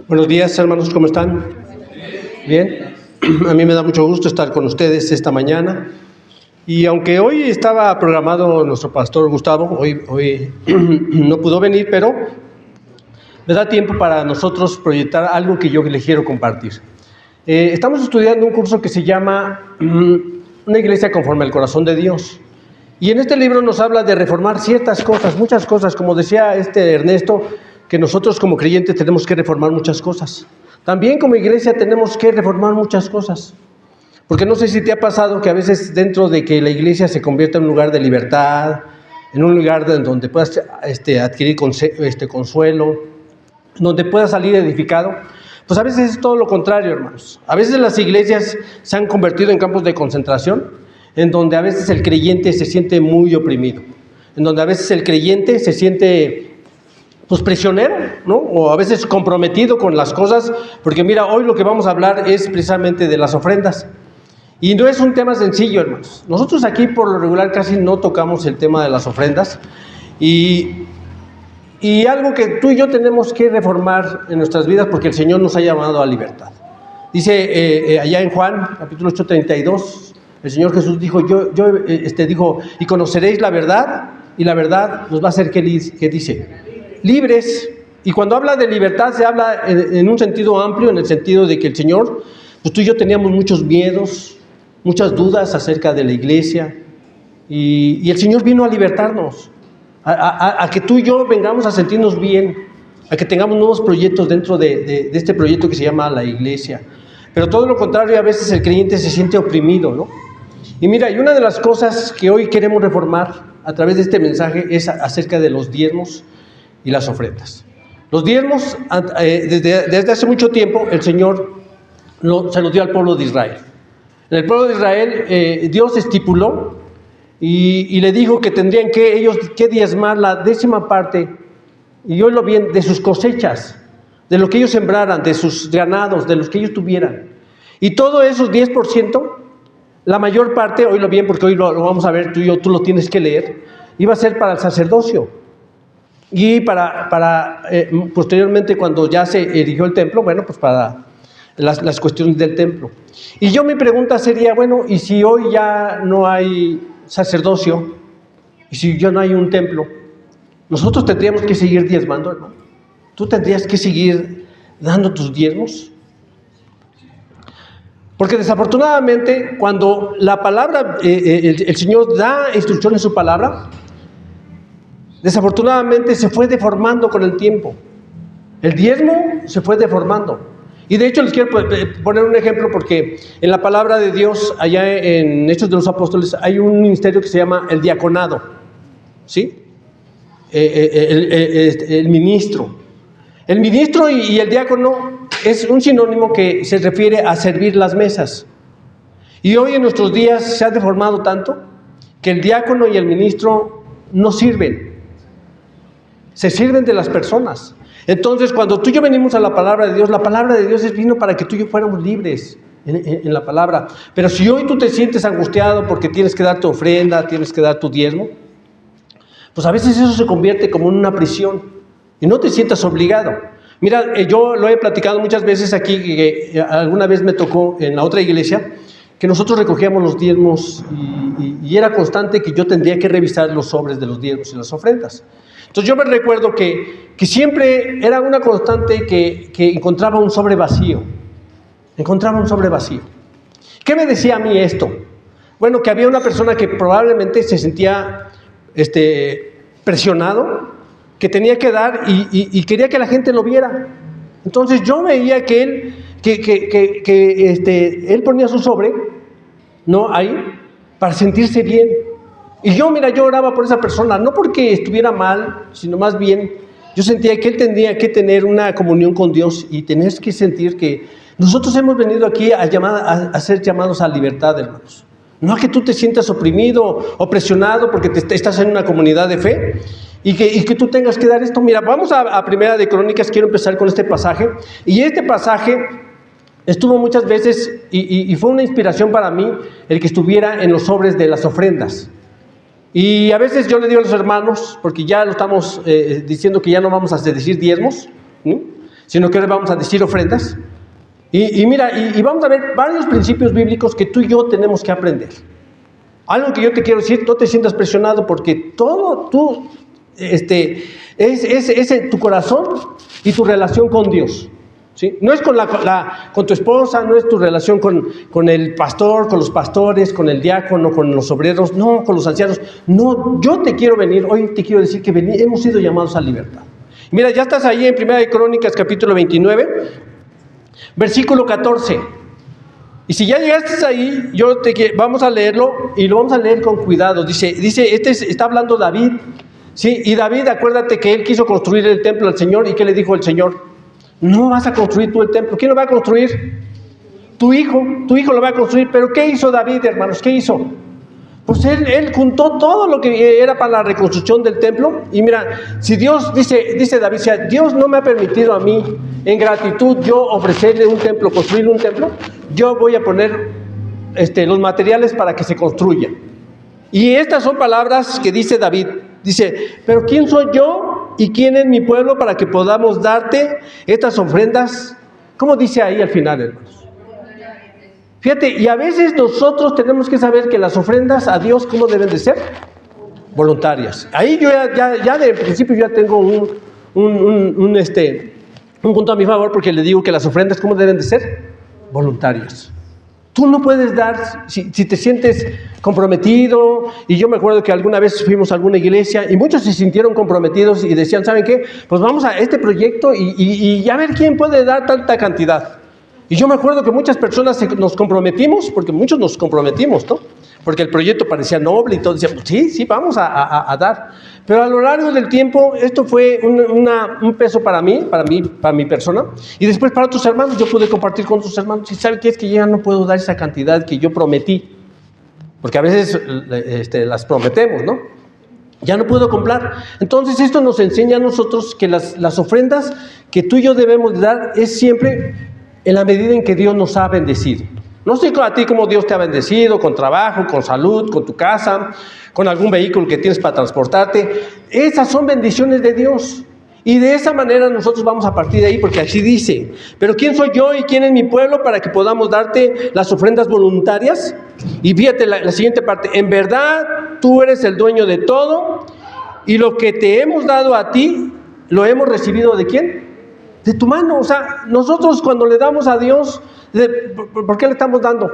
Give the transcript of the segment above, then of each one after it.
Buenos días, hermanos, ¿cómo están? Bien. A mí me da mucho gusto estar con ustedes esta mañana. Y aunque hoy estaba programado nuestro pastor Gustavo, hoy no pudo venir, pero me da tiempo para nosotros proyectar algo que yo les quiero compartir. Estamos estudiando un curso que se llama Una iglesia conforme al corazón de Dios. Y en este libro nos habla de reformar ciertas cosas, muchas cosas, como decía Ernesto, que nosotros como creyentes tenemos que reformar muchas cosas. También como iglesia tenemos que reformar muchas cosas. Porque no sé si te ha pasado que a veces dentro de que la iglesia se convierta en un lugar de libertad, en un lugar donde puedas adquirir consuelo, donde puedas salir edificado, pues a veces es todo lo contrario, hermanos. A veces las iglesias se han convertido en campos de concentración, en donde a veces el creyente se siente muy oprimido, en donde a veces el creyente se siente pues prisionero, ¿no? O a veces comprometido con las cosas, porque mira, hoy lo que vamos a hablar es precisamente de las ofrendas. Y no es un tema sencillo, hermanos. Nosotros aquí por lo regular casi no tocamos el tema de las ofrendas, y algo que tú y yo tenemos que reformar en nuestras vidas, porque el Señor nos ha llamado a libertad. Dice allá en Juan, capítulo 8:32, el Señor Jesús dijo, dijo, y conoceréis la verdad, y la verdad nos va a hacer, ¿qué dice? Libres. Y cuando habla de libertad se habla en un sentido amplio, en el sentido de que el Señor, pues tú y yo teníamos muchos miedos, muchas dudas acerca de la iglesia, y el Señor vino a libertarnos, a que tú y yo vengamos a sentirnos bien, a que tengamos nuevos proyectos dentro de este proyecto que se llama la iglesia. Pero todo lo contrario, a veces el creyente se siente oprimido, ¿no? Y mira, y una de las cosas que hoy queremos reformar a través de este mensaje es acerca de los diezmos y las ofrendas. Los diezmos, desde hace mucho tiempo, el Señor se los dio al pueblo de Israel. En el pueblo de Israel, Dios estipuló y le dijo que tendrían ellos que diezmar la 10ª parte, y oílo bien, de sus cosechas, de lo que ellos sembraran, de sus ganados, de los que ellos tuvieran. Y todos esos 10%, la mayor parte, oílo bien, porque hoy lo vamos a ver, tú lo tienes que leer, iba a ser para el sacerdocio. Y posteriormente, cuando ya se erigió el templo, bueno, pues para las cuestiones del templo. Y mi pregunta sería, bueno, ¿y si hoy ya no hay sacerdocio? ¿Y si ya no hay un templo? Nosotros tendríamos que seguir diezmando, ¿no? Tú tendrías que seguir dando tus diezmos. Porque desafortunadamente, cuando la palabra, el Señor da instrucción en su palabra, desafortunadamente se fue deformando con el tiempo. El diezmo se fue deformando. Y de hecho les quiero poner un ejemplo, porque en la palabra de Dios, allá en Hechos de los Apóstoles, hay un ministerio que se llama el diaconado, ¿sí? El ministro. El ministro y el diácono es un sinónimo que se refiere a servir las mesas. Y hoy en nuestros días se ha deformado tanto que el diácono y el ministro no sirven. Se sirven de las personas. Entonces, cuando tú y yo venimos a la palabra de Dios vino para que tú y yo fuéramos libres en la palabra. Pero si hoy tú te sientes angustiado porque tienes que dar tu ofrenda, tienes que dar tu diezmo, pues a veces eso se convierte como en una prisión y no te sientas obligado. Mira, yo lo he platicado muchas veces aquí, que alguna vez me tocó en la otra iglesia, que nosotros recogíamos los diezmos y era constante que yo tendría que revisar los sobres de los diezmos y las ofrendas. Entonces yo me recuerdo que siempre era una constante que encontraba un sobre vacío. Encontraba un sobre vacío. ¿Qué me decía a mí esto? Bueno, que había una persona que probablemente se sentía presionado, que tenía que dar y quería que la gente lo viera. Entonces yo veía que él ponía su sobre, ¿no? Ahí, para sentirse bien. Y yo oraba por esa persona, no porque estuviera mal, sino más bien yo sentía que él tendría que tener una comunión con Dios y tener que sentir que nosotros hemos venido aquí a ser llamados a libertad, hermanos. No a que tú te sientas oprimido o presionado porque estás en una comunidad de fe y que tú tengas que dar esto. Mira, vamos a Primera de Crónicas, quiero empezar con este pasaje. Y este pasaje estuvo muchas veces y fue una inspiración para mí el que estuviera en los sobres de las ofrendas. Y a veces yo le digo a los hermanos, porque ya lo estamos diciendo que ya no vamos a decir diezmos, ¿no? sino que ahora vamos a decir ofrendas. Y mira, vamos a ver varios principios bíblicos que tú y yo tenemos que aprender. Algo que yo te quiero decir, no te sientas presionado porque todo tú, es tu corazón y tu relación con Dios. ¿Sí? No es con tu esposa, no es tu relación con el pastor, con los pastores, con el diácono, con los obreros, no, con los ancianos. No, yo te quiero venir, hoy te quiero decir que hemos sido llamados a libertad. Mira, ya estás ahí en 1 Crónicas, capítulo 29, versículo 14. Y si ya llegaste ahí, vamos a leerlo y lo vamos a leer con cuidado. Dice, está hablando David, ¿sí? Y David, acuérdate que él quiso construir el templo al Señor, ¿y qué le dijo el Señor? No vas a construir tú el templo. ¿Quién lo va a construir? Tu hijo lo va a construir. Pero ¿qué hizo David, hermanos? ¿Qué hizo? Pues él juntó todo lo que era para la reconstrucción del templo. Y mira, si Dios, dice David, si Dios no me ha permitido a mí, en gratitud, yo ofrecerle un templo, construirle un templo, yo voy a poner los materiales para que se construya. Y estas son palabras que dice David. Dice, pero ¿quién soy yo y quién es mi pueblo para que podamos darte estas ofrendas? ¿Cómo dice ahí al final, hermanos? Fíjate, y a veces nosotros tenemos que saber que las ofrendas a Dios, ¿cómo deben de ser? Voluntarias. Ahí yo ya de principio ya tengo un punto a mi favor, porque le digo que las ofrendas, ¿cómo deben de ser? Voluntarias. Tú no puedes dar, si te sientes comprometido, y yo me acuerdo que alguna vez fuimos a alguna iglesia y muchos se sintieron comprometidos y decían, ¿saben qué? Pues vamos a este proyecto y a ver quién puede dar tanta cantidad. Y yo me acuerdo que muchas personas nos comprometimos, porque muchos nos comprometimos, ¿no? Porque el proyecto parecía noble y todo, decíamos, sí, vamos a dar. Pero a lo largo del tiempo, esto fue un peso para mi persona, y después para otros hermanos. Yo pude compartir con otros hermanos, y ¿sabe qué? Es que ya no puedo dar esa cantidad que yo prometí, porque a veces las prometemos, ¿no? Ya no puedo comprar. Entonces esto nos enseña a nosotros que las ofrendas que tú y yo debemos de dar es siempre en la medida en que Dios nos ha bendecido. No sé a ti cómo Dios te ha bendecido, con trabajo, con salud, con tu casa, con algún vehículo que tienes para transportarte. Esas son bendiciones de Dios. Y de esa manera nosotros vamos a partir de ahí, porque así dice, pero ¿quién soy yo y quién es mi pueblo para que podamos darte las ofrendas voluntarias? Y fíjate la siguiente parte, en verdad tú eres el dueño de todo, y lo que te hemos dado a ti, lo hemos recibido ¿de quién? De tu mano. O sea, nosotros cuando le damos a Dios, ¿por qué le estamos dando?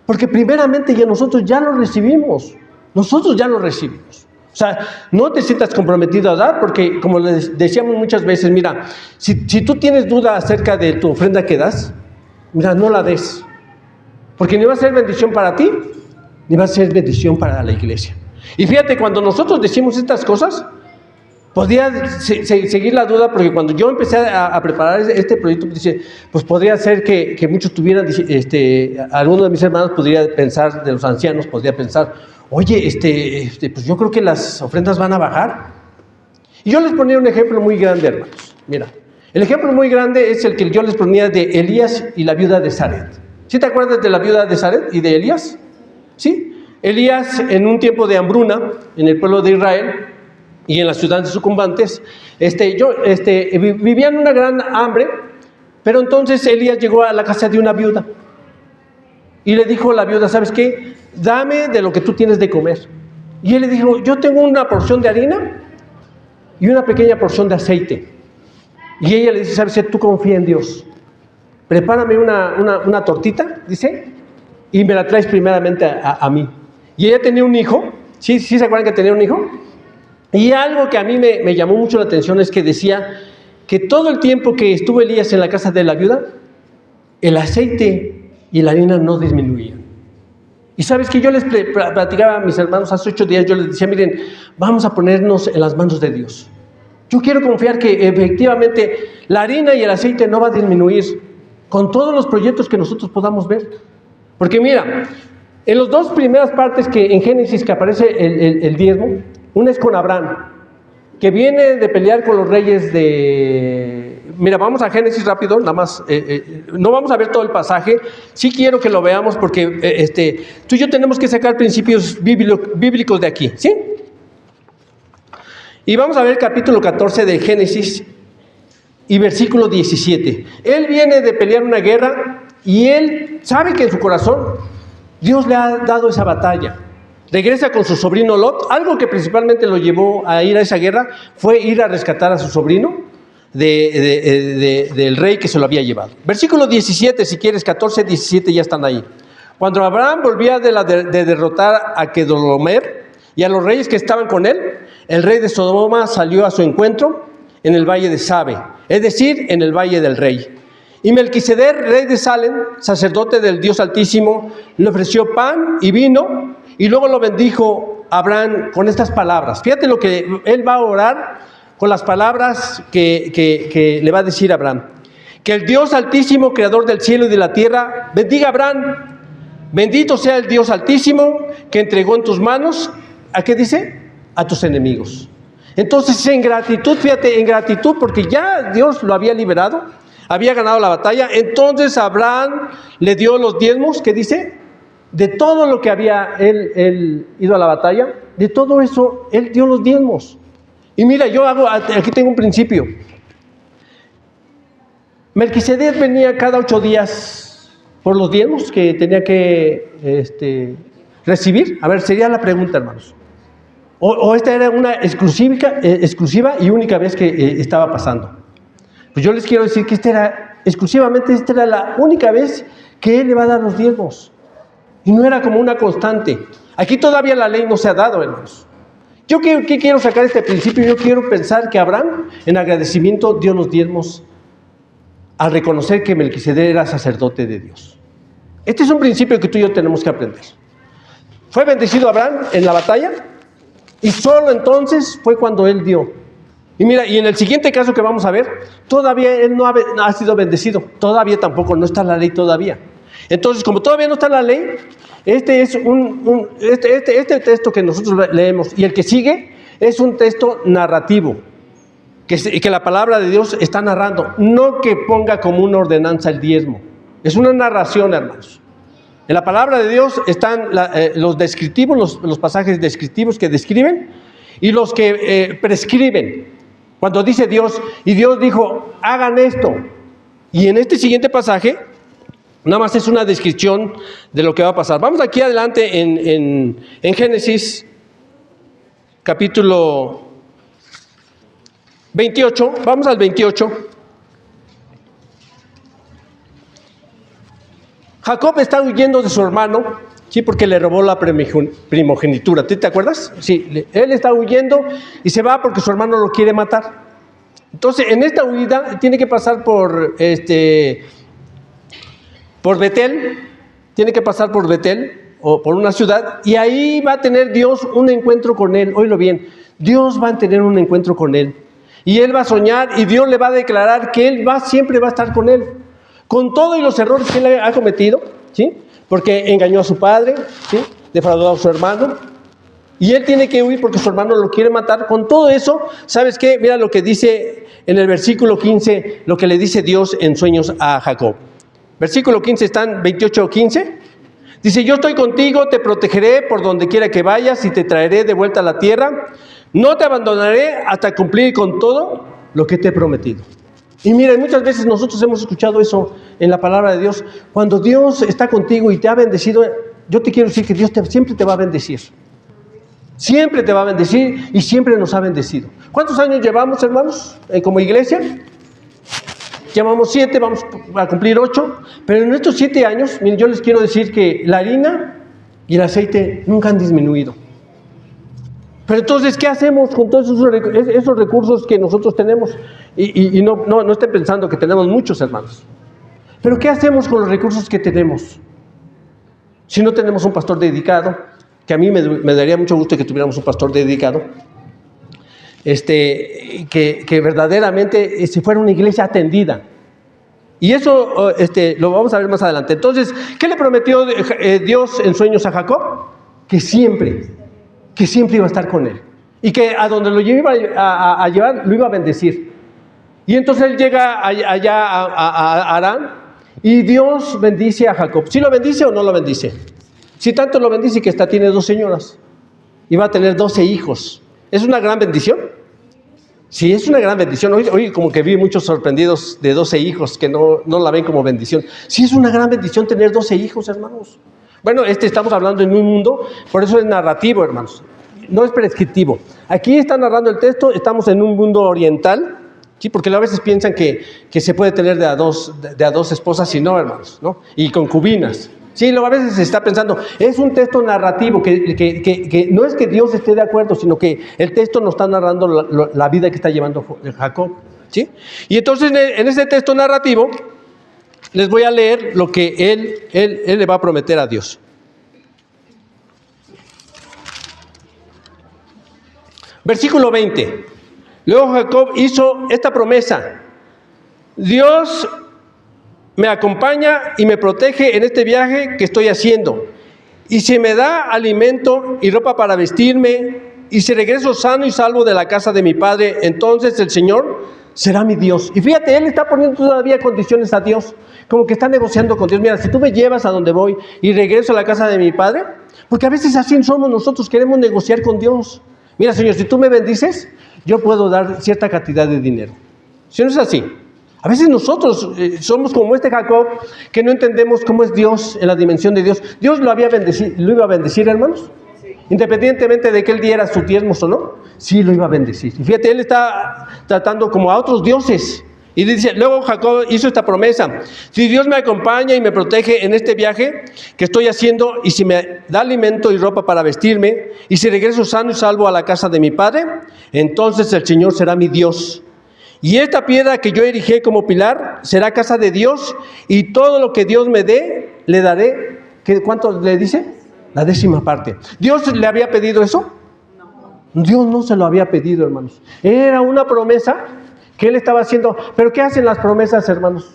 Porque primeramente nosotros ya lo recibimos. Nosotros ya lo recibimos. O sea, no te sientas comprometido a dar, porque como les decíamos muchas veces, mira, si tú tienes duda acerca de tu ofrenda que das, mira, no la des. Porque ni va a ser bendición para ti, ni va a ser bendición para la iglesia. Y fíjate, cuando nosotros decimos estas cosas, podría seguir la duda, porque cuando yo empecé a preparar este proyecto, dice, pues podría ser que muchos tuvieran, algunos de mis hermanos podría pensar, de los ancianos, podría pensar, oye, pues yo creo que las ofrendas van a bajar. Y yo les ponía un ejemplo muy grande, hermanos. Mira, el ejemplo muy grande es el que yo les ponía de Elías y la viuda de Zaret. ¿Sí te acuerdas de la viuda de Zaret y de Elías? ¿Sí? Elías, en un tiempo de hambruna en el pueblo de Israel y en las ciudades circundantes, vivían una gran hambre, pero entonces Elías llegó a la casa de una viuda y le dijo a la viuda, ¿sabes qué? Dame de lo que tú tienes de comer. Y él le dijo, yo tengo una porción de harina y una pequeña porción de aceite. Y ella le dice, ¿sabes qué? Tú confía en Dios. Prepárame una tortita, dice, y me la traes primeramente a mí. Y ella tenía un hijo. ¿Sí se acuerdan que tenía un hijo? Y algo que a mí me llamó mucho la atención es que decía que todo el tiempo que estuvo Elías en la casa de la viuda, el aceite y la harina no disminuían. Y sabes que yo les platicaba a mis hermanos hace 8 días, yo les decía, miren, vamos a ponernos en las manos de Dios. Yo quiero confiar que efectivamente la harina y el aceite no va a disminuir con todos los proyectos que nosotros podamos ver. Porque mira, en las 2 primeras partes que en Génesis que aparece el diezmo, una es con Abraham, que viene de pelear con los reyes de... Mira, vamos a Génesis rápido, nada más, no vamos a ver todo el pasaje, sí quiero que lo veamos porque tú y yo tenemos que sacar principios bíblicos de aquí, ¿sí? Y vamos a ver el capítulo 14 de Génesis, y versículo 17. Él viene de pelear una guerra y él sabe que en su corazón Dios le ha dado esa batalla. Regresa con su sobrino Lot. Algo que principalmente lo llevó a ir a esa guerra fue ir a rescatar a su sobrino del rey que se lo había llevado. Versículo 17, si quieres, 14, 17 ya están ahí. Cuando Abraham volvía de derrotar a Kedorlaomer y a los reyes que estaban con él, el rey de Sodoma salió a su encuentro en el valle de Sabe, es decir, en el valle del rey. Y Melquisedec, rey de Salem, sacerdote del Dios Altísimo, le ofreció pan y vino, y luego lo bendijo Abraham con estas palabras. Fíjate lo que él va a orar con las palabras que le va a decir a Abraham. Que el Dios Altísimo, creador del cielo y de la tierra, bendiga a Abraham. Bendito sea el Dios Altísimo que entregó en tus manos, ¿a qué dice? A tus enemigos. Entonces, en gratitud, fíjate, en gratitud, porque ya Dios lo había liberado, había ganado la batalla. Entonces Abraham le dio los diezmos, ¿qué dice? De todo lo que había él ido a la batalla, de todo eso, él dio los diezmos. Y mira, aquí tengo un principio. Melquisedec venía cada 8 días por los diezmos que tenía que recibir. A ver, sería la pregunta, hermanos. O esta era una exclusiva y única vez que estaba pasando. Pues yo les quiero decir que esta era la única vez que él le va a dar los diezmos. Y no era como una constante. Aquí todavía la ley no se ha dado, hermanos. Yo ¿qué quiero sacar este principio? Yo quiero pensar que Abraham, en agradecimiento, dio los diezmos al reconocer que Melquisedec era sacerdote de Dios. Este es un principio que tú y yo tenemos que aprender. Fue bendecido Abraham en la batalla y solo entonces fue cuando él dio. Y mira, y en el siguiente caso que vamos a ver, todavía él no ha sido bendecido. Todavía tampoco, no está la ley todavía. Entonces, como todavía no está la ley, este texto que nosotros leemos y el que sigue es un texto narrativo, que la palabra de Dios está narrando, no que ponga como una ordenanza el diezmo. Es una narración, hermanos. En la palabra de Dios están los descriptivos, los pasajes descriptivos que describen y los que prescriben. Cuando dice Dios, y Dios dijo, hagan esto. Y en este siguiente pasaje, nada más es una descripción de lo que va a pasar. Vamos aquí adelante en Génesis, capítulo 28. Vamos al 28. Jacob está huyendo de su hermano, sí, porque le robó la primogenitura. ¿Te acuerdas? Sí, él está huyendo y se va porque su hermano lo quiere matar. Entonces, en esta huida tiene que pasar por Betel, o por una ciudad, y ahí va a tener Dios un encuentro con él. Óyelo bien, Dios va a tener un encuentro con él, y él va a soñar, y Dios le va a declarar que él siempre va a estar con él, con todos los errores que él ha cometido, ¿sí? Porque engañó a su padre, ¿sí? Defraudó a su hermano, y él tiene que huir porque su hermano lo quiere matar. Con todo eso, ¿sabes qué? Mira lo que dice en el versículo 15, lo que le dice Dios en sueños a Jacob. Versículo 15, están 28-15. Dice, yo estoy contigo, te protegeré por donde quiera que vayas y te traeré de vuelta a la tierra. No te abandonaré hasta cumplir con todo lo que te he prometido. Y mira, muchas veces nosotros hemos escuchado eso en la palabra de Dios. Cuando Dios está contigo y te ha bendecido, yo te quiero decir que Dios siempre te va a bendecir. Siempre te va a bendecir y siempre nos ha bendecido. ¿Cuántos años llevamos, hermanos, como iglesia? Llevamos 7, vamos a cumplir 8. Pero en estos 7 años, miren, yo les quiero decir que la harina y el aceite nunca han disminuido. Pero entonces, ¿qué hacemos con todos esos recursos que nosotros tenemos? Y no estén pensando que tenemos muchos, hermanos. Pero ¿qué hacemos con los recursos que tenemos? Si no tenemos un pastor dedicado, que a mí me daría mucho gusto que tuviéramos un pastor dedicado, que verdaderamente si fuera una iglesia atendida. Y eso lo vamos a ver más adelante. Entonces, ¿qué le prometió Dios en sueños a Jacob? Que siempre iba a estar con él. Y que a donde lo iba a llevar, lo iba a bendecir. Y entonces él llega allá a Harán, y Dios bendice a Jacob. ¿Sí lo bendice o no lo bendice? Si tanto lo bendice que tiene 2 señoras. Y va a tener 12 hijos. ¿Es una gran bendición? Sí, es una gran bendición. Hoy como que vi muchos sorprendidos de 12 hijos que no la ven como bendición. Sí, es una gran bendición tener 12 hijos, hermanos. Bueno, estamos hablando en un mundo, por eso es narrativo, hermanos. No es prescriptivo. Aquí está narrando el texto, estamos en un mundo oriental, ¿sí? Porque a veces piensan que se puede tener de a dos esposas y no, hermanos, ¿no? Y concubinas. Sí, a veces se está pensando, es un texto narrativo que no es que Dios esté de acuerdo, sino que el texto nos está narrando la vida que está llevando Jacob, ¿sí? Y entonces en ese texto narrativo les voy a leer lo que él le va a prometer a Dios. Versículo 20. Luego Jacob hizo esta promesa: Dios me acompaña y me protege en este viaje que estoy haciendo. Y si me da alimento y ropa para vestirme, y si regreso sano y salvo de la casa de mi padre, entonces el Señor será mi Dios. Y fíjate, él está poniendo todavía condiciones a Dios, como que está negociando con Dios. Mira, si tú me llevas a donde voy y regreso a la casa de mi padre, porque a veces así somos nosotros, queremos negociar con Dios. Mira, Señor, si tú me bendices, yo puedo dar cierta cantidad de dinero. Si no es así. A veces nosotros somos como este Jacob, que no entendemos cómo es Dios en la dimensión de Dios. Dios lo iba a bendecir, hermanos. Sí. Independientemente de que él diera sus diezmos o no, sí lo iba a bendecir. Y fíjate, él está tratando como a otros dioses. Y dice, luego Jacob hizo esta promesa: si Dios me acompaña y me protege en este viaje que estoy haciendo, y si me da alimento y ropa para vestirme, y si regreso sano y salvo a la casa de mi padre, entonces el Señor será mi Dios. Y esta piedra que yo erigí como pilar será casa de Dios, y todo lo que Dios me dé, le daré. ¿Cuánto le dice? La 10ª parte. ¿Dios le había pedido eso? No. Dios no se lo había pedido, hermanos. Era una promesa que él estaba haciendo. Pero ¿qué hacen las promesas, hermanos?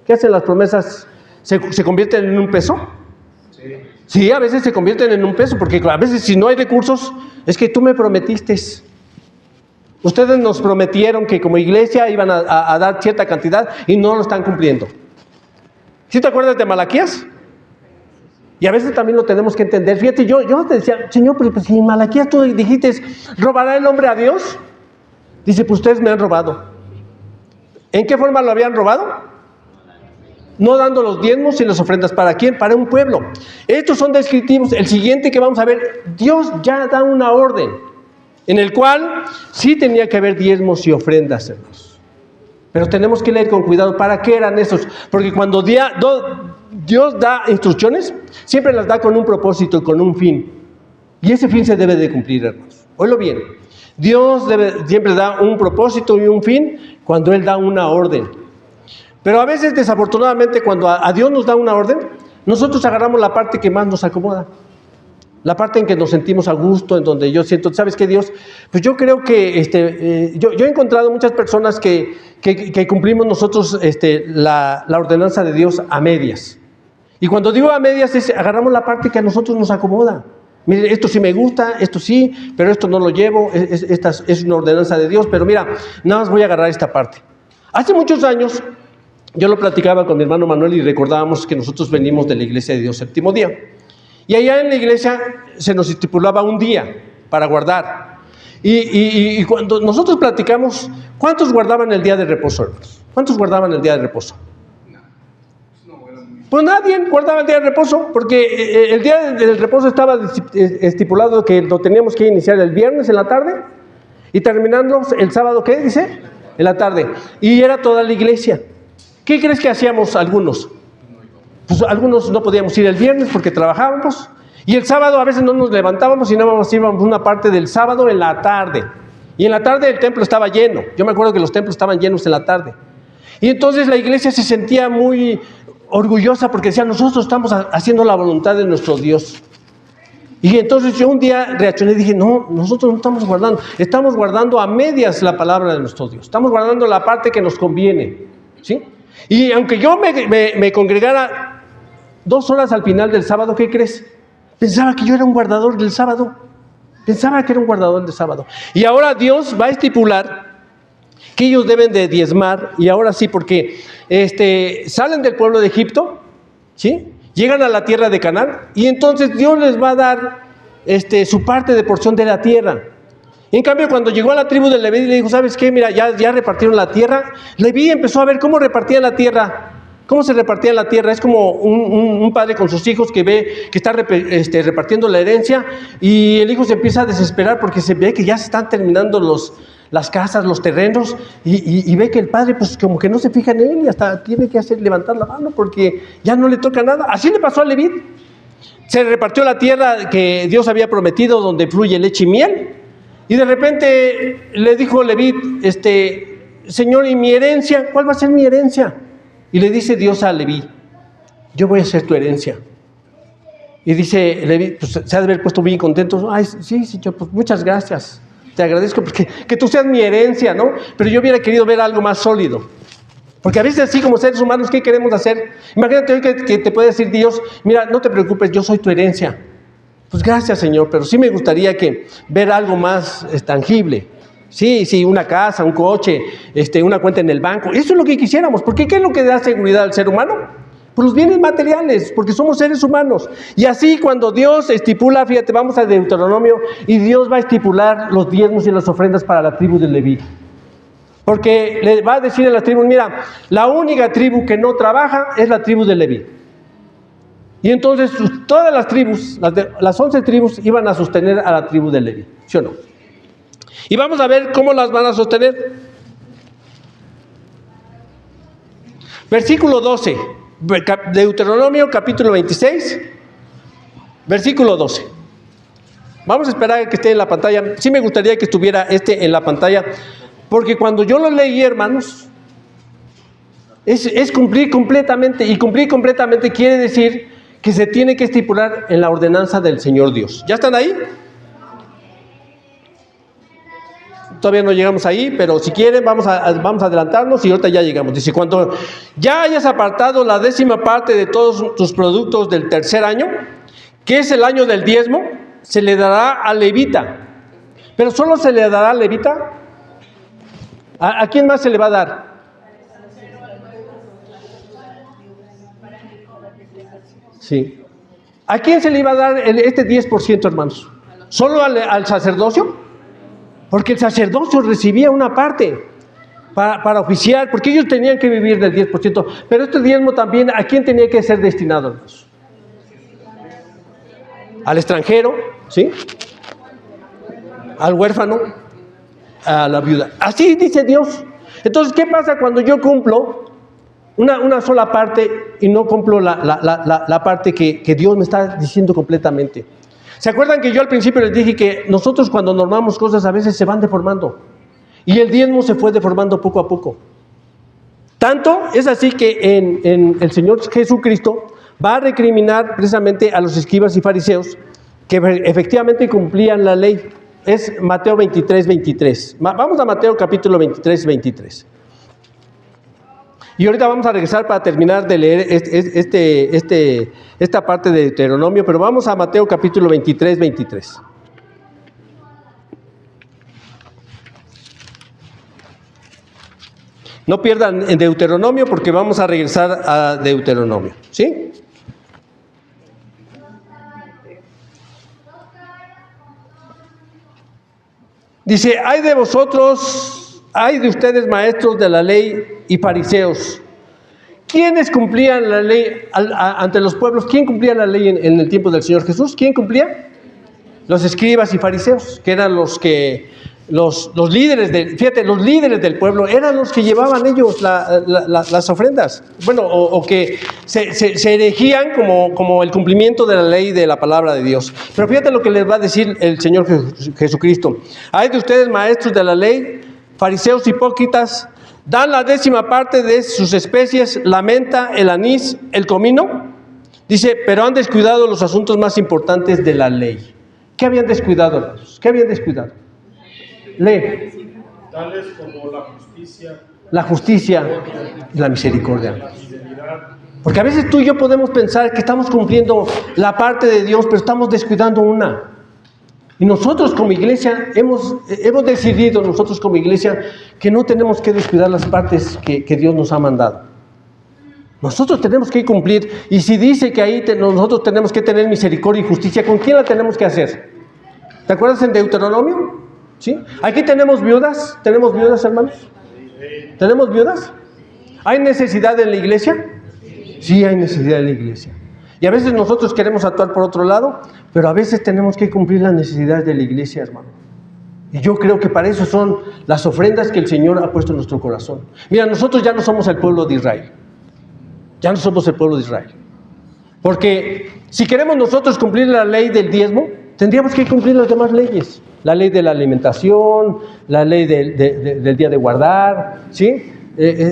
¿Qué hacen las promesas? ¿Se convierten en un peso? Sí. Sí, a veces se convierten en un peso, porque a veces si no hay recursos, es que tú me prometiste. Ustedes nos prometieron que como iglesia iban a dar cierta cantidad y no lo están cumpliendo. ¿Sí te acuerdas de Malaquías? Y a veces también lo tenemos que entender. Fíjate, yo te decía, Señor, pero pues si en Malaquías tú dijiste, ¿robará el hombre a Dios? Dice, pues ustedes me han robado. ¿En qué forma lo habían robado? No dando los diezmos y las ofrendas. ¿Para quién? Para un pueblo. Estos son descriptivos. El siguiente que vamos a ver, Dios ya da una orden en el cual sí tenía que haber diezmos y ofrendas, hermanos. Pero tenemos que leer con cuidado para qué eran esos. Porque cuando Dios da instrucciones, siempre las da con un propósito y con un fin. Y ese fin se debe de cumplir, hermanos. Oílo bien. Dios siempre da un propósito y un fin cuando Él da una orden. Pero a veces, desafortunadamente, cuando a Dios nos da una orden, nosotros agarramos la parte que más nos acomoda. La parte en que nos sentimos a gusto, en donde yo siento, ¿sabes qué, Dios? Pues yo creo que yo he encontrado muchas personas que cumplimos nosotros la ordenanza de Dios a medias. Y cuando digo a medias, agarramos la parte que a nosotros nos acomoda. Mire, esto sí me gusta, esto sí, pero esto no lo llevo, esta es una ordenanza de Dios, pero mira, nada más voy a agarrar esta parte. Hace muchos años, yo lo platicaba con mi hermano Manuel y recordábamos que nosotros venimos de la Iglesia de Dios Séptimo Día. Y allá en la iglesia se nos estipulaba un día para guardar. Y cuando nosotros platicamos, ¿cuántos guardaban el día de reposo, hermanos? ¿Cuántos guardaban el día de reposo? Pues nadie guardaba el día de reposo, porque el día del reposo estaba estipulado que lo teníamos que iniciar el viernes en la tarde y terminando el sábado, ¿qué dice? En la tarde. Y era toda la iglesia. ¿Qué crees que hacíamos algunos? Pues algunos no podíamos ir el viernes porque trabajábamos, y el sábado a veces no nos levantábamos y nada más íbamos una parte del sábado en la tarde. Y en la tarde el templo estaba lleno. Yo me acuerdo que los templos estaban llenos en la tarde. Y entonces la iglesia se sentía muy orgullosa porque decía, nosotros estamos haciendo la voluntad de nuestro Dios. Y entonces yo un día reaccioné y dije, no, nosotros no estamos guardando a medias la palabra de nuestro Dios. Estamos guardando la parte que nos conviene, ¿sí? Y aunque yo me congregara 2 horas al final del sábado, ¿qué crees? Pensaba que yo era un guardador del sábado. Pensaba que era un guardador del sábado. Y ahora Dios va a estipular que ellos deben de diezmar, y ahora sí, porque salen del pueblo de Egipto, ¿sí? Llegan a la tierra de Canaán, y entonces Dios les va a dar su parte de porción de la tierra. En cambio, cuando llegó a la tribu de Leví, le dijo, ¿sabes qué? Mira, ya repartieron la tierra. Leví empezó a ver cómo repartían la tierra. ¿Cómo se repartía la tierra? Es como un padre con sus hijos que ve que está repartiendo la herencia y el hijo se empieza a desesperar porque se ve que ya se están terminando las casas, los terrenos y ve que el padre pues como que no se fija en él y hasta tiene que levantar la mano porque ya no le toca nada. Así le pasó a Leví. Se repartió la tierra que Dios había prometido donde fluye leche y miel y de repente le dijo Leví, Señor, ¿y mi herencia? ¿Cuál va a ser mi herencia? Y le dice Dios a Leví, yo voy a ser tu herencia. Y dice Leví, pues se ha de haber puesto bien contento. Ay, sí, Señor, pues muchas gracias. Te agradezco porque que tú seas mi herencia, ¿no? Pero yo hubiera querido ver algo más sólido. Porque a veces así como seres humanos, ¿qué queremos hacer? Imagínate hoy que te puede decir Dios, mira, no te preocupes, yo soy tu herencia. Pues gracias, Señor, pero sí me gustaría ver algo más tangible. Sí, una casa, un coche, una cuenta en el banco. Eso es lo que quisiéramos. Porque ¿qué es lo que da seguridad al ser humano? Pues los bienes materiales, porque somos seres humanos. Y así cuando Dios estipula, fíjate, vamos a Deuteronomio, y Dios va a estipular los diezmos y las ofrendas para la tribu de Leví. Porque le va a decir a las tribus, mira, la única tribu que no trabaja es la tribu de Leví. Y entonces todas las tribus, las 11 tribus, iban a sostener a la tribu de Leví, ¿sí o no? Y vamos a ver cómo las van a sostener. Versículo 12, Deuteronomio capítulo 26, versículo 12. Vamos a esperar a que esté en la pantalla. Sí me gustaría que estuviera en la pantalla, porque cuando yo lo leí, hermanos, es cumplir completamente, y cumplir completamente quiere decir que se tiene que estipular en la ordenanza del Señor Dios. ¿Ya están ahí? Todavía no llegamos ahí, pero si quieren vamos a adelantarnos y ahorita ya llegamos. Dice, cuando ya hayas apartado la 10ª parte de todos tus productos del tercer año, que es el año del diezmo, se le dará al levita. Pero solo se le dará al levita. ¿A quién más se le va a dar? Sí. ¿A quién se le iba a dar este 10%, hermanos? ¿Solo al sacerdocio? Porque el sacerdocio recibía una parte para oficiar, porque ellos tenían que vivir del 10%. Pero este diezmo también, ¿a quién tenía que ser destinado, hermanos? Al extranjero, ¿sí? Al huérfano, a la viuda. Así dice Dios. Entonces, ¿qué pasa cuando yo cumplo una sola parte y no cumplo la parte que Dios me está diciendo completamente? ¿Se acuerdan que yo al principio les dije que nosotros cuando normamos cosas a veces se van deformando? Y el diezmo se fue deformando poco a poco. Tanto es así que en el Señor Jesucristo va a recriminar precisamente a los escribas y fariseos que efectivamente cumplían la ley. Es Mateo 23, 23. Vamos a Mateo capítulo 23, 23. Y ahorita vamos a regresar para terminar de leer esta parte de Deuteronomio, pero vamos a Mateo capítulo 23, 23. No pierdan en Deuteronomio porque vamos a regresar a Deuteronomio, ¿sí? Dice, ay de vosotros, ay de ustedes maestros de la ley y fariseos. ¿Quiénes cumplían la ley ante los pueblos? ¿Quién cumplía la ley en el tiempo del Señor Jesús? ¿Quién cumplía? Los escribas y fariseos, que eran los líderes los líderes del pueblo, eran los que llevaban ellos las ofrendas. Bueno, o que se erigían como el cumplimiento de la ley de la palabra de Dios. Pero fíjate lo que les va a decir el Señor Jesucristo. Hay de ustedes maestros de la ley, fariseos hipócritas, dan la 10ª parte de sus especies, la menta, el anís, el comino. Dice, pero han descuidado los asuntos más importantes de la ley. ¿Qué habían descuidado, hermanos? ¿Qué habían descuidado? Lee. Tales como la justicia y la misericordia. Porque a veces tú y yo podemos pensar que estamos cumpliendo la parte de Dios, pero estamos descuidando una. Y nosotros como iglesia hemos decidido, nosotros como iglesia, que no tenemos que descuidar las partes que Dios nos ha mandado. Nosotros tenemos que cumplir. Y si dice que ahí nosotros tenemos que tener misericordia y justicia, ¿con quién la tenemos que hacer? ¿Te acuerdas en Deuteronomio? ¿Sí? Aquí tenemos viudas, hermanos. ¿Tenemos viudas? ¿Hay necesidad en la iglesia? Sí, hay necesidad en la iglesia. Y a veces nosotros queremos actuar por otro lado, pero a veces tenemos que cumplir las necesidades de la iglesia, hermano. Y yo creo que para eso son las ofrendas que el Señor ha puesto en nuestro corazón. Mira, nosotros ya no somos el pueblo de Israel. Ya no somos el pueblo de Israel. Porque si queremos nosotros cumplir la ley del diezmo, tendríamos que cumplir las demás leyes. La ley de la alimentación, la ley del día de guardar, ¿sí?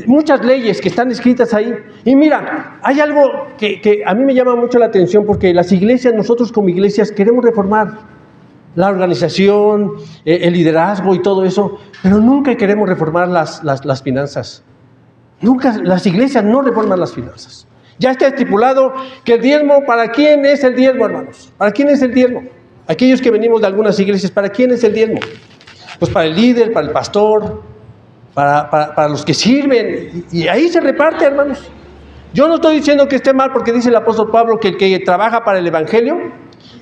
Muchas leyes que están escritas ahí. Y mira, hay algo que a mí me llama mucho la atención, porque las iglesias, nosotros como iglesias queremos reformar la organización, el liderazgo y todo eso, pero nunca queremos reformar las finanzas. Nunca, las iglesias no reforman las finanzas. Ya está estipulado que el diezmo, ¿para quién es el diezmo, hermanos? ¿Para quién es el diezmo? Aquellos que venimos de algunas iglesias, ¿para quién es el diezmo? Pues para el líder, para el pastor, para los que sirven, y ahí se reparte, hermanos. Yo no estoy diciendo que esté mal, porque dice el apóstol Pablo que el que trabaja para el evangelio,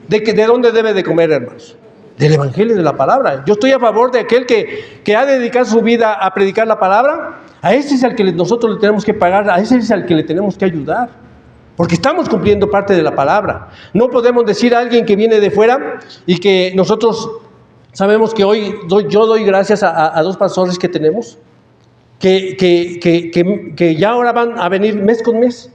¿de dónde debe de comer, hermanos? Del evangelio, de la palabra. Yo estoy a favor de aquel que ha dedicado su vida a predicar la palabra. A ese es al que nosotros le tenemos que pagar, a ese es al que le tenemos que ayudar, porque estamos cumpliendo parte de la palabra. No podemos decir a alguien que viene de fuera y que nosotros sabemos que hoy yo doy gracias a dos pastores que tenemos, que ya ahora van a venir mes con mes.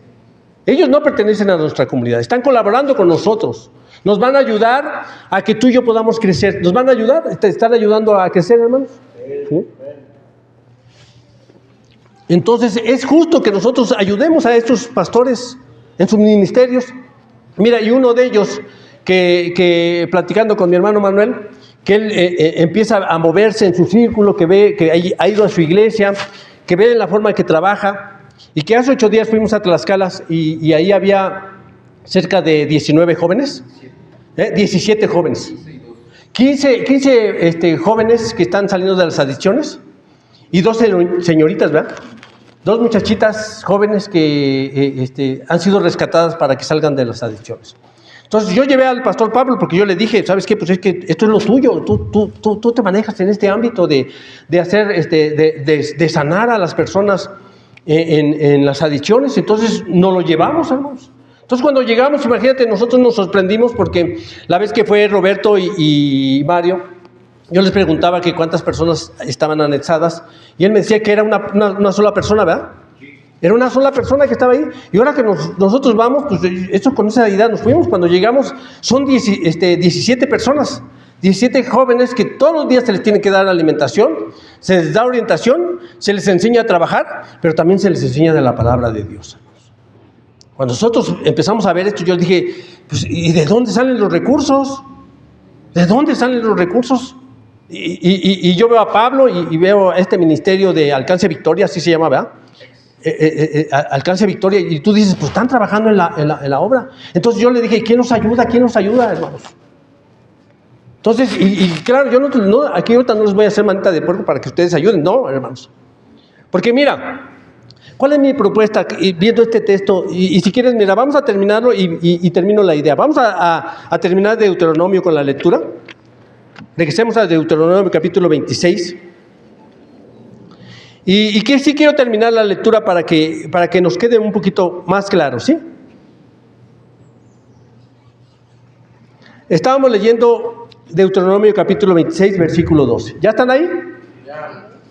Ellos no pertenecen a nuestra comunidad, están colaborando con nosotros. Nos van a ayudar a que tú y yo podamos crecer. Nos van a ayudar, están ayudando a crecer, hermanos. ¿Sí? Entonces es justo que nosotros ayudemos a estos pastores en sus ministerios. Mira, y uno de ellos que platicando con mi hermano Manuel, que él empieza a moverse en su círculo, que ve que ha ido a su iglesia, que ve la forma que trabaja, y que hace 8 días fuimos a Tlaxcala y ahí había cerca de 19 jóvenes, 17 jóvenes, 15 jóvenes que están saliendo de las adicciones y 12 señoritas, ¿verdad? 2 muchachitas jóvenes que han sido rescatadas para que salgan de las adicciones. Entonces yo llevé al pastor Pablo porque yo le dije, ¿sabes qué? Pues es que esto es lo tuyo, tú te manejas en este ámbito de hacer, de sanar a las personas en las adicciones. Entonces nos lo llevamos, hermanos. Entonces cuando llegamos, imagínate, nosotros nos sorprendimos porque la vez que fue Roberto y Mario, yo les preguntaba que cuántas personas estaban anexadas y él me decía que era una sola persona, ¿verdad? Era una sola persona que estaba ahí. Y ahora que nosotros vamos, pues esto con esa idea nos fuimos. Cuando llegamos son 17 personas, 17 jóvenes que todos los días se les tiene que dar alimentación, se les da orientación, se les enseña a trabajar, pero también se les enseña de la palabra de Dios. Cuando nosotros empezamos a ver esto, yo dije, pues, ¿y de dónde salen los recursos? ¿De dónde salen los recursos? Y yo veo a Pablo y veo este ministerio de Alcance Victoria, así se llama, ¿verdad? Alcance Victoria, y tú dices, pues están trabajando en la obra. Entonces yo le dije, ¿quién nos ayuda, hermanos? Entonces, y claro, yo no, aquí ahorita no les voy a hacer manita de puerco para que ustedes ayuden, no, hermanos. Porque mira, ¿cuál es mi propuesta viendo este texto? Y si quieres, mira, vamos a terminarlo y termino la idea. Vamos a terminar Deuteronomio con la lectura. Regresemos a Deuteronomio capítulo 26. Y que sí quiero terminar la lectura para que nos quede un poquito más claro, ¿sí? Estábamos leyendo Deuteronomio capítulo 26, versículo 12. ¿Ya están ahí?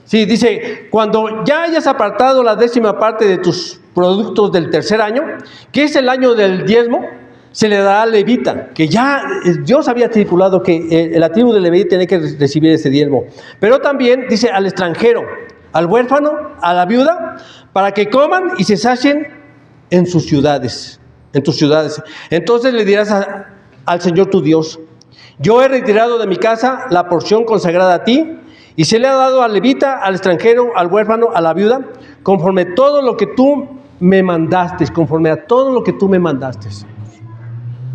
Sí, dice, cuando ya hayas apartado la 10ª parte de tus productos del tercer año, que es el año del diezmo, se le dará al levita, que ya Dios había estipulado que la tribu de Leví tenía que recibir ese diezmo. Pero también dice al extranjero, al huérfano, a la viuda, para que coman y se sacien en sus ciudades, en tus ciudades. Entonces le dirás al Señor tu Dios, yo he retirado de mi casa la porción consagrada a ti, y se le ha dado al levita, al extranjero, al huérfano, a la viuda, conforme todo lo que tú me mandaste, conforme a todo lo que tú me mandaste.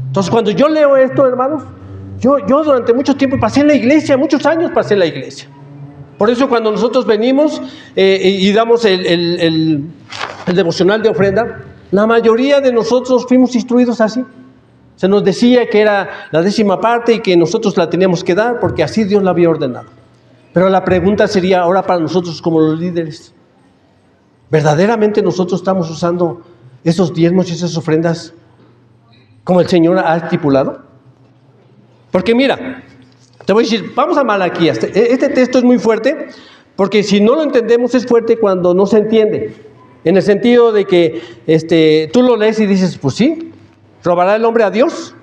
Entonces cuando yo leo esto, hermanos, yo durante mucho tiempo pasé en la iglesia, muchos años pasé en la iglesia. Por eso cuando nosotros venimos y damos el devocional de ofrenda, la mayoría de nosotros fuimos instruidos así. Se nos decía que era la 10ª parte y que nosotros la teníamos que dar porque así Dios la había ordenado. Pero la pregunta sería ahora para nosotros como los líderes, ¿verdaderamente nosotros estamos usando esos diezmos y esas ofrendas como el Señor ha estipulado? Porque mira, te voy a decir, vamos a Malaquías. Este texto es muy fuerte, porque si no lo entendemos es fuerte cuando no se entiende. En el sentido de que tú lo lees y dices, pues sí, ¿robará el hombre a Dios?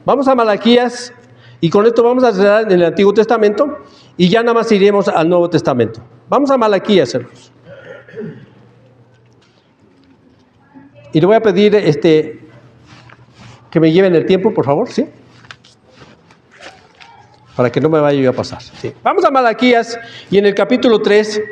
Vamos a Malaquías y con esto vamos a cerrar en el Antiguo Testamento y ya nada más iremos al Nuevo Testamento. Vamos a Malaquías, hermanos. Y le voy a pedir que me lleven el tiempo, por favor, ¿sí? Para que no me vaya yo a pasar. Sí. Vamos a Malaquías y en el capítulo 3.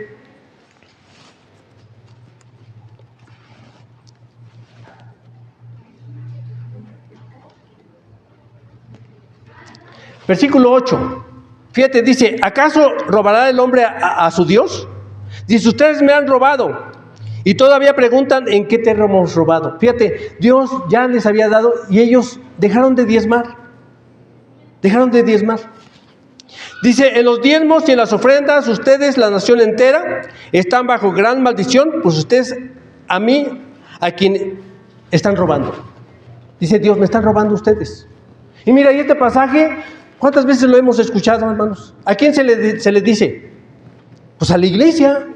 Versículo 8. Fíjate, dice, ¿acaso robará el hombre a su Dios? Dice, ustedes me han robado. Y todavía preguntan, ¿en qué te hemos robado? Fíjate, Dios ya les había dado y ellos dejaron de diezmar. Dejaron de diezmar. Dice, en los diezmos y en las ofrendas, ustedes, la nación entera, están bajo gran maldición, pues ustedes a mí, a quien están robando. Dice Dios, me están robando ustedes. Y mira, y este pasaje, ¿cuántas veces lo hemos escuchado, hermanos? ¿A quién se le dice? Pues a la iglesia.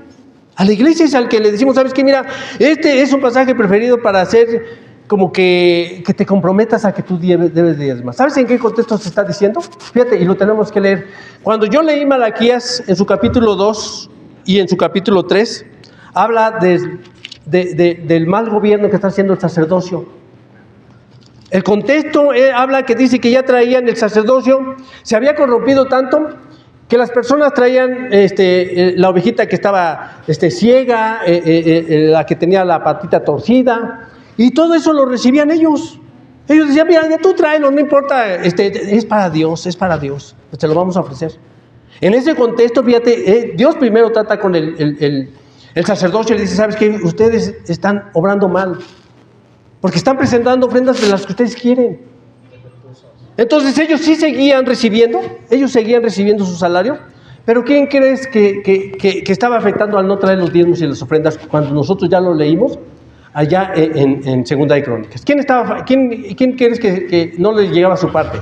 A la iglesia es al que le decimos, ¿sabes qué? Mira, este es un pasaje preferido para hacer como que te comprometas a que tú debes de diezmar. ¿Sabes en qué contexto se está diciendo? Fíjate, y lo tenemos que leer. Cuando yo leí Malaquías en su capítulo 2 y en su capítulo 3, habla del mal gobierno que está haciendo el sacerdocio. El contexto habla que dice que ya traían el sacerdocio, se había corrompido tanto que las personas traían la ovejita que estaba ciega, la que tenía la patita torcida, y todo eso lo recibían ellos. Ellos decían, mira, ya tú tráelo, no importa, es para Dios, pues te lo vamos a ofrecer. En ese contexto, fíjate, Dios primero trata con el sacerdocio y le dice, ¿sabes qué? Ustedes están obrando mal, porque están presentando ofrendas de las que ustedes quieren. Entonces ellos sí seguían recibiendo su salario, pero ¿quién crees que estaba afectando al no traer los diezmos y las ofrendas cuando nosotros ya lo leímos allá en Segunda de Crónicas? ¿Quién crees que no le llegaba su parte?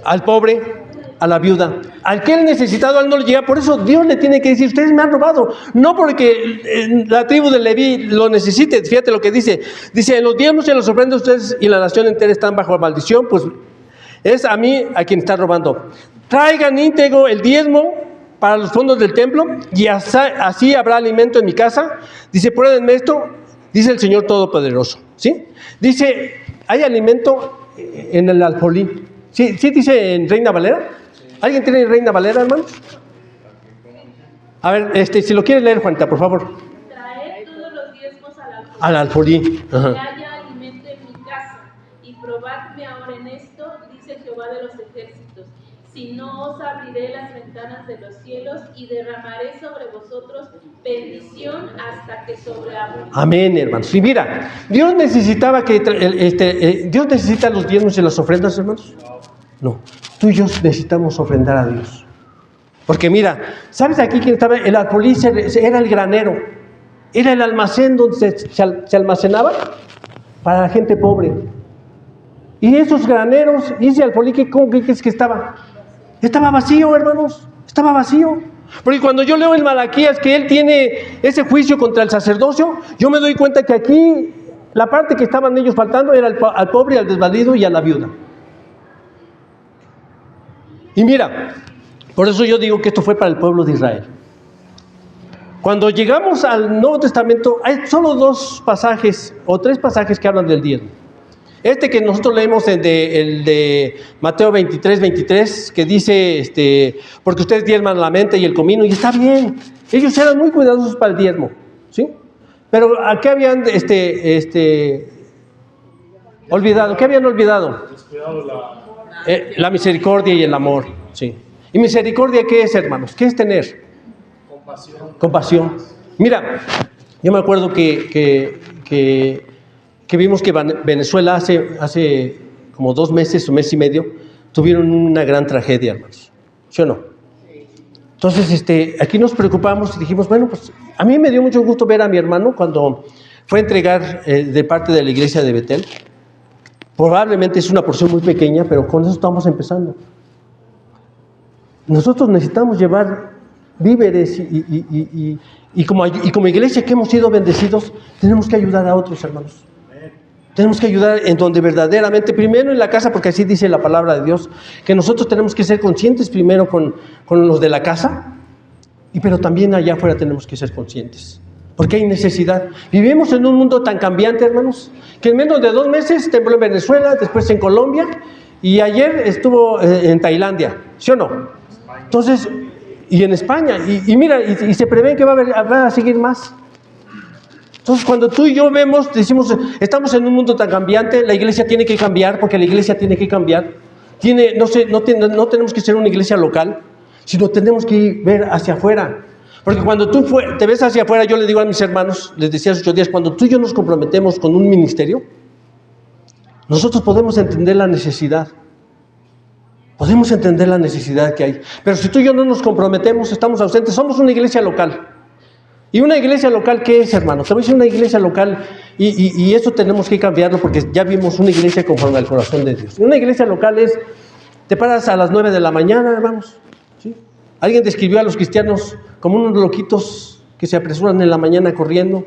Al pobre, a la viuda, al que el necesitado, al no le llega. Por eso Dios le tiene que decir, ustedes me han robado, no porque la tribu de Leví lo necesite. Fíjate lo que dice, en los diezmos y en las ofrendas ustedes y la nación entera están bajo maldición, pues es a mí a quien está robando. Traigan íntegro el diezmo para los fondos del templo y así habrá alimento en mi casa. Dice, pruébenme esto, dice el Señor Todopoderoso, ¿sí? Dice, hay alimento en el alfolí. ¿Sí dice en Reina Valera? ¿Alguien tiene Reina Valera, hermanos? A ver, si lo quieres leer, Juanita, por favor. Traed todos los diezmos al alfolí. Ajá. Que haya alimento en mi casa, y probadme ahora en esto, dice Jehová de los ejércitos. Si no os abriré las ventanas de los cielos y derramaré sobre vosotros bendición hasta que sobreabunde. Amén, hermanos. Y mira, Dios necesitaba Dios necesita los diezmos y las ofrendas, hermanos. No, tú y yo necesitamos ofrendar a Dios. Porque mira, ¿sabes aquí quién estaba? El alfolí era el granero, era el almacén donde se almacenaba para la gente pobre. Y esos graneros, y ese alfolí, ¿cómo crees que estaba? Estaba vacío, hermanos, estaba vacío. Porque cuando yo leo en Malaquías que él tiene ese juicio contra el sacerdocio, yo me doy cuenta que aquí la parte que estaban ellos faltando era al pobre, al desvalido y a la viuda. Y mira, por eso yo digo que esto fue para el pueblo de Israel. Cuando llegamos al Nuevo Testamento, hay solo 2 pasajes o 3 pasajes que hablan del diezmo. Que nosotros leemos, el de Mateo 23, que dice, porque ustedes diezman la menta y el comino, y está bien. Ellos eran muy cuidadosos para el diezmo, ¿sí? Pero ¿qué habían olvidado? ¿Qué habían olvidado? La misericordia y el amor, ¿sí? ¿Y misericordia qué es, hermanos? ¿Qué es tener? Compasión. Mira, yo me acuerdo que vimos que Venezuela hace como 2 meses o mes y medio tuvieron una gran tragedia, hermanos. ¿Sí o no? Entonces, aquí nos preocupamos y dijimos, bueno, pues a mí me dio mucho gusto ver a mi hermano cuando fue a entregar de parte de la iglesia de Betel. Probablemente es una porción muy pequeña, pero con eso estamos empezando. Nosotros necesitamos llevar víveres y como iglesia que hemos sido bendecidos, tenemos que ayudar a otros hermanos. Tenemos que ayudar en donde verdaderamente, primero en la casa, porque así dice la palabra de Dios, que nosotros tenemos que ser conscientes primero con los de la casa, pero también allá afuera tenemos que ser conscientes, porque hay necesidad. Vivimos en un mundo tan cambiante, hermanos, que en menos de 2 meses tembló en Venezuela, después en Colombia, y ayer estuvo en Tailandia, ¿sí o no? Entonces, y en España, y mira, y se prevé que va a seguir más. Entonces, cuando tú y yo vemos, decimos, estamos en un mundo tan cambiante, la iglesia tiene que cambiar, porque la iglesia tiene que cambiar. No tenemos que ser una iglesia local, sino tenemos que ver hacia afuera. Porque cuando tú te ves hacia afuera, yo le digo a mis hermanos, les decía hace 8 días, cuando tú y yo nos comprometemos con un ministerio, nosotros podemos entender la necesidad. Podemos entender la necesidad que hay. Pero si tú y yo no nos comprometemos, estamos ausentes, somos una iglesia local. ¿Y una iglesia local qué es, hermano? Te voy a decir una iglesia local y eso tenemos que cambiarlo porque ya vimos una iglesia conforme al corazón de Dios. Una iglesia local es, te paras a las 9 de la mañana, hermanos. ¿Sí? Alguien describió a los cristianos como unos loquitos que se apresuran en la mañana corriendo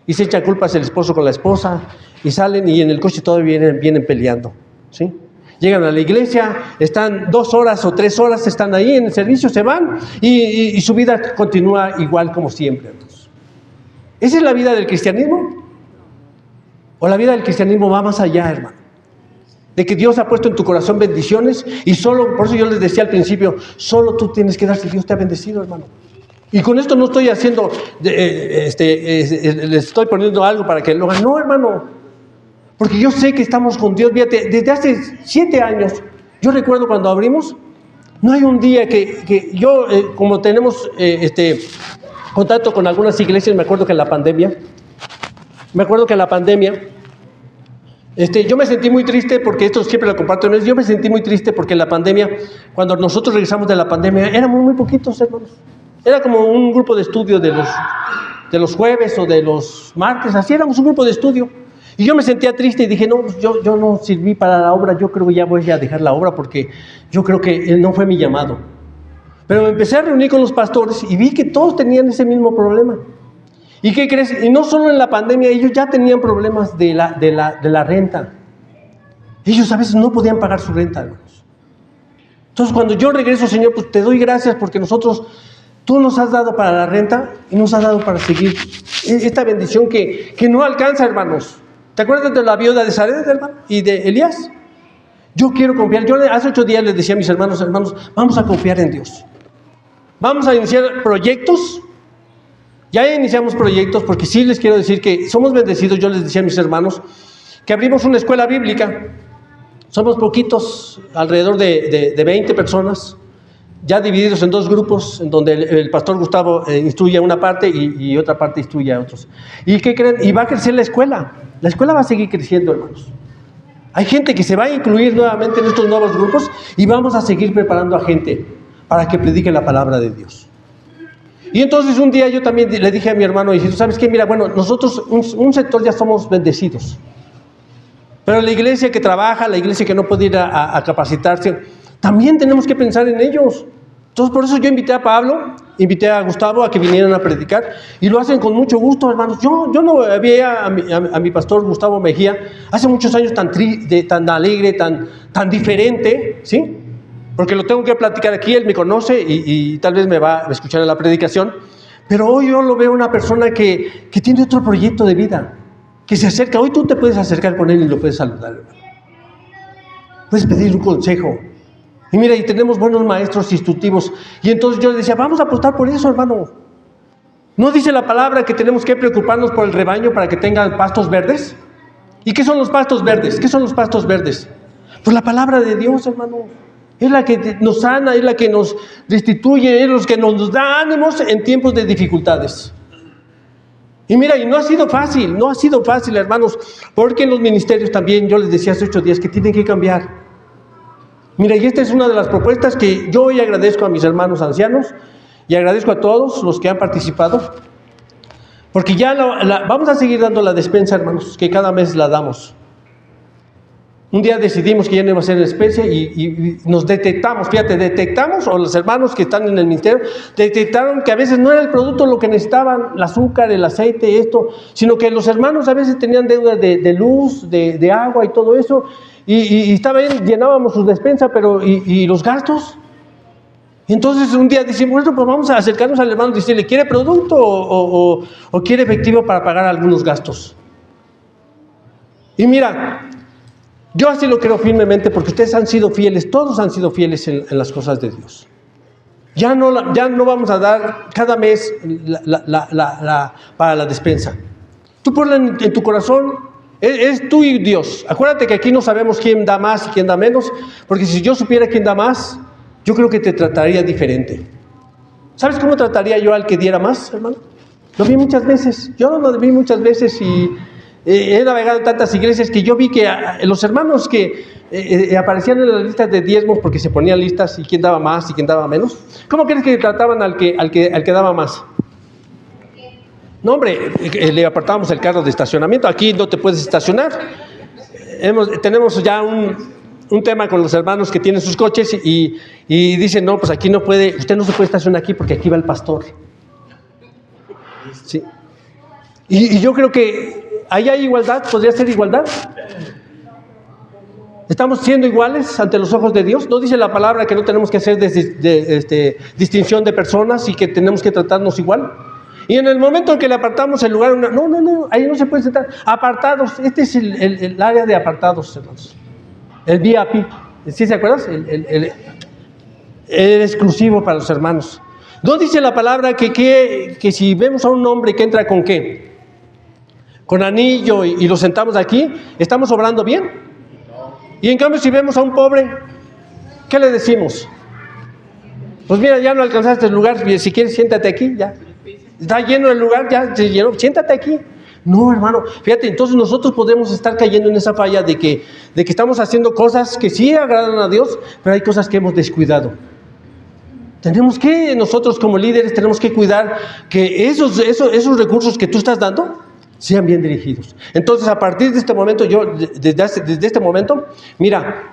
y se echa culpas el esposo con la esposa y salen y en el coche todavía vienen peleando. ¿Sí? Llegan a la iglesia, están 2 horas o 3 horas, están ahí en el servicio, se van y su vida continúa igual como siempre. Hermanos. ¿Esa es la vida del cristianismo? ¿O la vida del cristianismo va más allá, hermano? De que Dios ha puesto en tu corazón bendiciones y solo, por eso yo les decía al principio, solo tú tienes que dar si Dios te ha bendecido, hermano. Y con esto no estoy haciendo, les estoy poniendo algo para que lo hagan. No, hermano. Porque yo sé que estamos con Dios. Fíjate, desde hace 7 años, yo recuerdo cuando abrimos, no hay un día que yo, como tenemos contacto con algunas iglesias, me acuerdo que en la pandemia, yo me sentí muy triste, porque esto siempre lo comparto en ellos, yo me sentí muy triste porque en la pandemia, cuando nosotros regresamos de la pandemia, éramos muy poquitos, hermanos. Era como un grupo de estudio de los jueves o de los martes, así éramos un grupo de estudio. Y yo me sentía triste y dije, no, pues yo no serví para la obra, yo creo que ya voy a dejar la obra porque yo creo que no fue mi llamado. Pero me empecé a reunir con los pastores y vi que todos tenían ese mismo problema. ¿Y qué crees? Y no solo en la pandemia, ellos ya tenían problemas de la renta. Ellos a veces no podían pagar su renta, hermanos. Entonces cuando yo regreso, Señor, pues te doy gracias porque tú nos has dado para la renta y nos has dado para seguir esta bendición que no alcanza, hermanos. ¿Te acuerdas de la viuda de Sarepta, hermano? Y de Elías. Yo quiero confiar. Yo hace 8 días les decía a mis hermanos, vamos a confiar en Dios. Vamos a iniciar proyectos. Ya iniciamos proyectos porque sí les quiero decir que somos bendecidos. Yo les decía a mis hermanos que abrimos una escuela bíblica. Somos poquitos, alrededor de 20 personas, ya divididos en 2 grupos, en donde el pastor Gustavo instruye a una parte y otra parte instruye a otros. ¿Y qué creen? Y va a crecer la escuela. La escuela va a seguir creciendo, hermanos. Hay gente que se va a incluir nuevamente en estos nuevos grupos y vamos a seguir preparando a gente para que predique la palabra de Dios. Y entonces un día yo también le dije a mi hermano, y dije, ¿sabes qué? Mira, bueno, nosotros un sector ya somos bendecidos. Pero la iglesia que trabaja, la iglesia que no puede ir a capacitarse, también tenemos que pensar en ellos. Entonces por eso yo invité a Pablo, invité a Gustavo a que vinieran a predicar y lo hacen con mucho gusto, hermanos. Yo no veía a mi pastor Gustavo Mejía hace muchos años tan alegre, tan diferente, ¿sí? Porque lo tengo que platicar aquí, él me conoce y tal vez me va a escuchar en la predicación, pero hoy yo lo veo una persona que tiene otro proyecto de vida, que se acerca. Hoy tú te puedes acercar con él y lo puedes saludar, hermano. Puedes pedir un consejo. Y mira, y tenemos buenos maestros instructivos. Y entonces yo le decía, vamos a apostar por eso, hermano. ¿No dice la palabra que tenemos que preocuparnos por el rebaño para que tengan pastos verdes? ¿Y qué son los pastos verdes? ¿Qué son los pastos verdes? Pues la palabra de Dios, hermano. Es la que nos sana, es la que nos restituye, es la que nos da ánimos en tiempos de dificultades. Y mira, y no ha sido fácil, hermanos, porque en los ministerios también, yo les decía hace 8 días que tienen que cambiar. Mira, y esta es una de las propuestas que yo hoy agradezco a mis hermanos ancianos y agradezco a todos los que han participado, porque ya vamos a seguir dando la despensa, hermanos, que cada mes la damos. Un día decidimos que ya no iba a ser especie y nos detectamos, fíjate, detectamos, o los hermanos que están en el ministerio, detectaron que a veces no era el producto lo que necesitaban, el azúcar, el aceite, esto, sino que los hermanos a veces tenían deudas de luz, de agua y todo eso, y estaba bien, llenábamos su despensa, pero ¿y los gastos? Y entonces un día decimos, bueno, pues vamos a acercarnos al hermano y decirle, ¿quiere producto o quiere efectivo para pagar algunos gastos? Y mira, yo así lo creo firmemente porque ustedes han sido fieles, todos han sido fieles en las cosas de Dios. Ya no vamos a dar cada mes para la despensa. Tú ponla en tu corazón, es tú y Dios. Acuérdate que aquí no sabemos quién da más y quién da menos, porque si yo supiera quién da más, yo creo que te trataría diferente. ¿Sabes cómo trataría yo al que diera más, hermano? Lo vi muchas veces, yo lo vi muchas veces y he navegado en tantas iglesias que yo vi que los hermanos que aparecían en las listas de diezmos porque se ponían listas y quién daba más y quién daba menos, ¿cómo crees que trataban al que daba más? No, hombre, le apartábamos el carro de estacionamiento, aquí no te puedes estacionar. Tenemos ya un tema con los hermanos que tienen sus coches y dicen, no, pues aquí no puede, usted no se puede estacionar aquí porque aquí va el pastor. Sí. Y yo creo que ahí hay igualdad, podría ser igualdad. ¿Estamos siendo iguales ante los ojos de Dios? ¿No dice la palabra que no tenemos que hacer distinción de personas y que tenemos que tratarnos igual? Y en el momento en que le apartamos el lugar, no, ahí no se puede sentar. Apartados, este es el área de apartados, hermanos. El VIP, ¿sí se acuerdas? El exclusivo para los hermanos. ¿No dice la palabra que si vemos a un hombre que entra con qué? Con anillo y lo sentamos aquí, ¿estamos obrando bien? Y en cambio si vemos a un pobre, ¿qué le decimos? Pues mira, ya no alcanzaste el lugar, si quieres siéntate aquí, ya. Está lleno el lugar, ya se llenó, siéntate aquí. No, hermano, fíjate, entonces nosotros podemos estar cayendo en esa falla de que estamos haciendo cosas que sí agradan a Dios, pero hay cosas que hemos descuidado. Tenemos que, nosotros como líderes, tenemos que cuidar que esos recursos que tú estás dando sean bien dirigidos. Entonces, a partir de este momento, desde este momento, mira,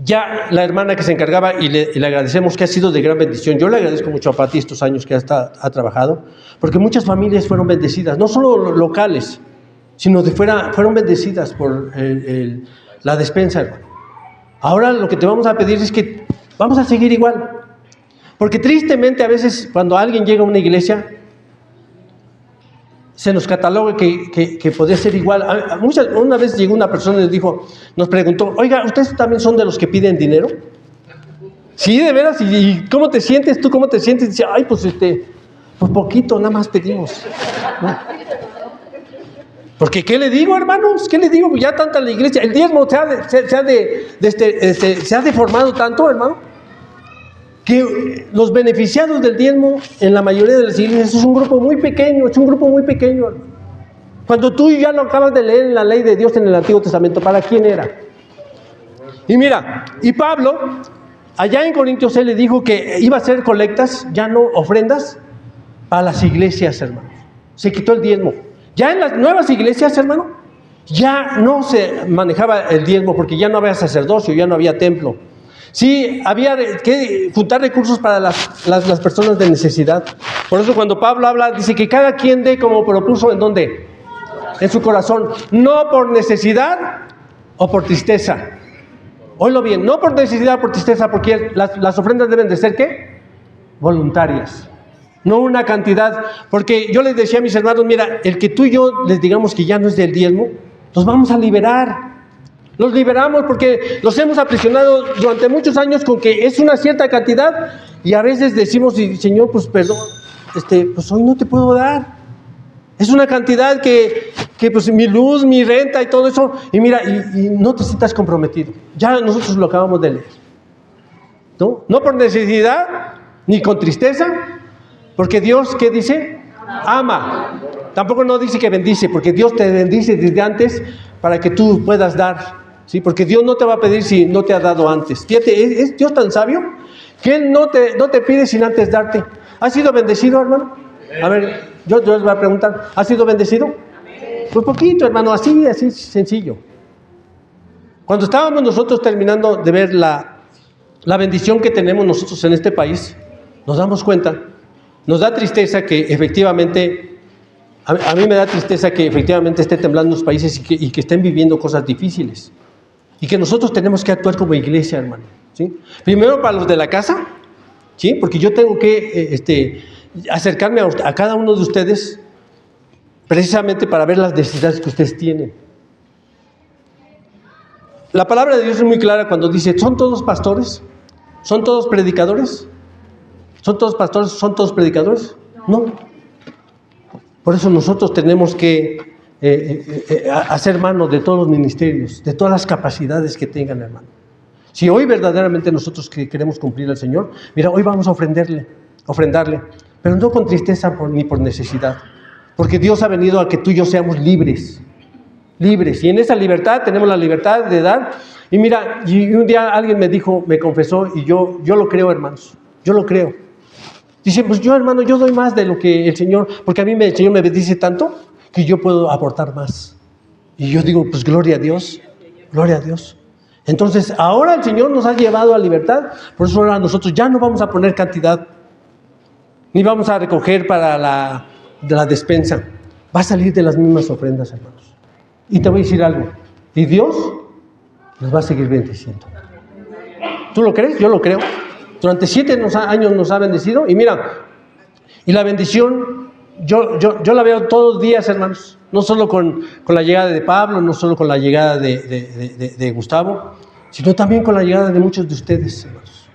ya la hermana que se encargaba y le agradecemos, que ha sido de gran bendición. Yo le agradezco mucho a Pati estos años que ha trabajado, porque muchas familias fueron bendecidas, no solo locales, sino fueron bendecidas por la despensa, hermano. Ahora lo que te vamos a pedir es que vamos a seguir igual, porque tristemente a veces cuando alguien llega a una iglesia, se nos cataloga que podría ser igual. Una vez llegó una persona y nos preguntó, oiga, ¿ustedes también son de los que piden dinero? Sí, de veras, ¿y cómo te sientes? ¿Tú cómo te sientes? Y dice, ay, pues pues poquito, nada más pedimos. ¿No? Porque, ¿qué le digo, hermanos? ¿Qué le digo? Ya tanta la iglesia, el diezmo se ha deformado tanto, hermano, que los beneficiados del diezmo en la mayoría de las iglesias es un grupo muy pequeño, hermano. Cuando tú ya lo acabas de leer en la ley de Dios en el Antiguo Testamento, ¿para quién era? Y mira, y Pablo, allá en Corintios, él le dijo que iba a hacer colectas, ya no ofrendas, para las iglesias, hermano. Se quitó el diezmo. Ya en las nuevas iglesias, hermano, ya no se manejaba el diezmo porque ya no había sacerdocio, ya no había templo. Sí, había que juntar recursos para las personas de necesidad. Por eso cuando Pablo habla, dice que cada quien dé como propuso, ¿en dónde? En su corazón. No por necesidad o por tristeza. Oílo bien, no por necesidad o por tristeza, porque las ofrendas deben de ser, ¿qué? Voluntarias. No una cantidad. Porque yo les decía a mis hermanos, mira, el que tú y yo les digamos que ya no es del diezmo, los vamos a liberar. Los liberamos porque los hemos aprisionado durante muchos años con que es una cierta cantidad y a veces decimos, Señor, pues perdón, pues hoy no te puedo dar. Es una cantidad que pues mi luz, mi renta y todo eso, y mira, y no te sientas comprometido. Ya nosotros lo acabamos de leer. No por necesidad, ni con tristeza, porque Dios, ¿qué dice? Ama. Tampoco no dice que bendice, porque Dios te bendice desde antes para que tú puedas dar ¿sí? Porque Dios no te va a pedir si no te ha dado antes. Fíjate, es Dios tan sabio que Él no te pide sin antes darte. ¿Has sido bendecido, hermano? A ver, yo les voy a preguntar, ¿has sido bendecido? Pues poquito, hermano, así sencillo. Cuando estábamos nosotros terminando de ver la bendición que tenemos nosotros en este país, nos damos cuenta, nos da tristeza que efectivamente, a mí me da tristeza que efectivamente esté temblando los países y que estén viviendo cosas difíciles. Y que nosotros tenemos que actuar como iglesia, hermano, ¿sí? Primero para los de la casa, ¿sí? Porque yo tengo que acercarme a cada uno de ustedes precisamente para ver las necesidades que ustedes tienen. La palabra de Dios es muy clara cuando dice, ¿son todos pastores? ¿Son todos predicadores? ¿Son todos pastores? ¿Son todos predicadores? No. Por eso nosotros tenemos que hacer mano de todos los ministerios, de todas las capacidades que tengan, hermano. Si hoy verdaderamente nosotros queremos cumplir al Señor, mira, hoy vamos a ofrendarle, pero no con tristeza ni por necesidad, porque Dios ha venido a que tú y yo seamos libres, y en esa libertad tenemos la libertad de dar. Y mira, y un día alguien me confesó, y yo lo creo, hermanos, yo lo creo. Dice, pues yo, hermano, yo doy más de lo que el Señor, porque a mí el Señor me bendice tanto que yo puedo aportar más. Y yo digo, pues gloria a Dios, gloria a Dios. Entonces, ahora el Señor nos ha llevado a libertad, por eso ahora nosotros ya no vamos a poner cantidad, ni vamos a recoger para la despensa. Va a salir de las mismas ofrendas, hermanos. Y te voy a decir algo, y Dios nos va a seguir bendiciendo. ¿Tú lo crees? Yo lo creo. Durante 7 años nos ha bendecido, y mira, y la bendición, yo la veo todos los días, hermanos, no solo con la llegada de Pablo, no solo con la llegada de Gustavo, sino también con la llegada de muchos de ustedes, hermanos,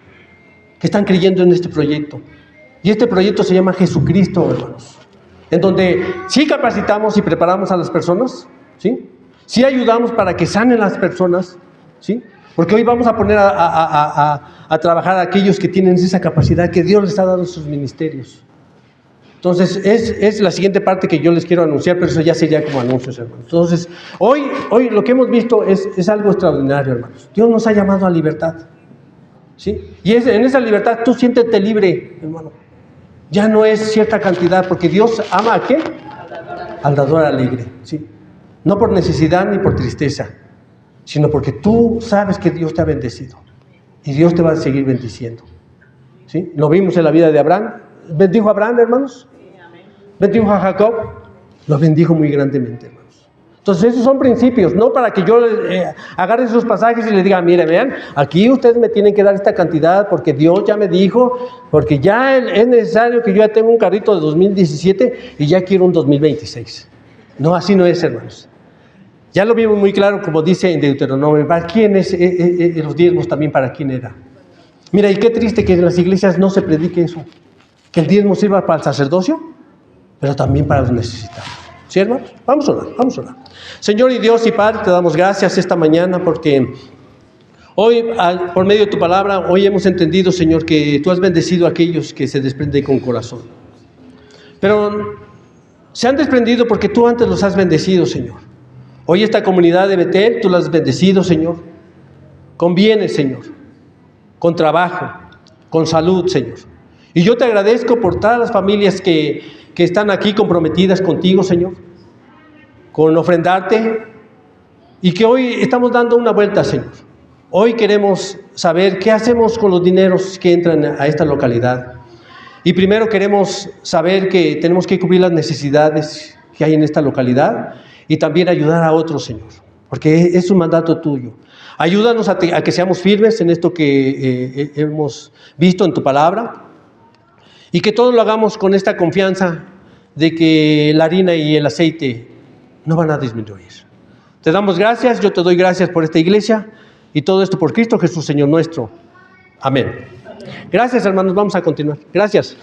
que están creyendo en este proyecto. Y este proyecto se llama Jesucristo, hermanos, en donde sí capacitamos y preparamos a las personas, ¿sí? Sí ayudamos para que sanen las personas, ¿sí? Porque hoy vamos a poner a trabajar a aquellos que tienen esa capacidad que Dios les ha dado en sus ministerios. Entonces, es la siguiente parte que yo les quiero anunciar, pero eso ya sería como anuncios, hermanos. Entonces, hoy lo que hemos visto es algo extraordinario, hermanos. Dios nos ha llamado a libertad, ¿sí? Y en esa libertad tú siéntete libre, hermano. Ya no es cierta cantidad, porque Dios ama ¿a qué? Al dador alegre, ¿sí? No por necesidad ni por tristeza, sino porque tú sabes que Dios te ha bendecido y Dios te va a seguir bendiciendo, ¿sí? Lo vimos en la vida de Abraham. ¿Bendijo a Abraham, hermanos? ¿Bendijo a Jacob? Lo bendijo muy grandemente, hermanos. Entonces esos son principios, no para que yo agarre esos pasajes y les diga, mire, vean, aquí ustedes me tienen que dar esta cantidad porque Dios ya me dijo, porque ya es necesario que yo ya tenga un carrito de 2017 y ya quiero un 2026. No, así no es, hermanos. Ya lo vimos muy claro, como dice en Deuteronomio, ¿para quién es los diezmos también para quién era? Mira, y qué triste que en las iglesias no se predique eso, que el diezmo sirva para el sacerdocio, pero también para los necesitados. ¿Sí, hermanos? Vamos a orar. Señor y Dios y Padre, te damos gracias esta mañana porque hoy, por medio de tu palabra, hoy hemos entendido, Señor, que tú has bendecido a aquellos que se desprenden con corazón. Pero se han desprendido porque tú antes los has bendecido, Señor. Hoy esta comunidad de Betel, tú la has bendecido, Señor, con bienes, Señor, con trabajo, con salud, Señor. Y yo te agradezco por todas las familias que están aquí comprometidas contigo, Señor, con ofrendarte, y que hoy estamos dando una vuelta, Señor. Hoy queremos saber qué hacemos con los dineros que entran a esta localidad. Y primero queremos saber que tenemos que cubrir las necesidades que hay en esta localidad y también ayudar a otros, Señor, porque es un mandato tuyo. Ayúdanos a que seamos firmes en esto que hemos visto en tu palabra y que todo lo hagamos con esta confianza de que la harina y el aceite no van a disminuir. Te damos gracias, yo te doy gracias por esta iglesia y todo esto por Cristo Jesús, Señor nuestro. Amén. Gracias, hermanos, vamos a continuar. Gracias.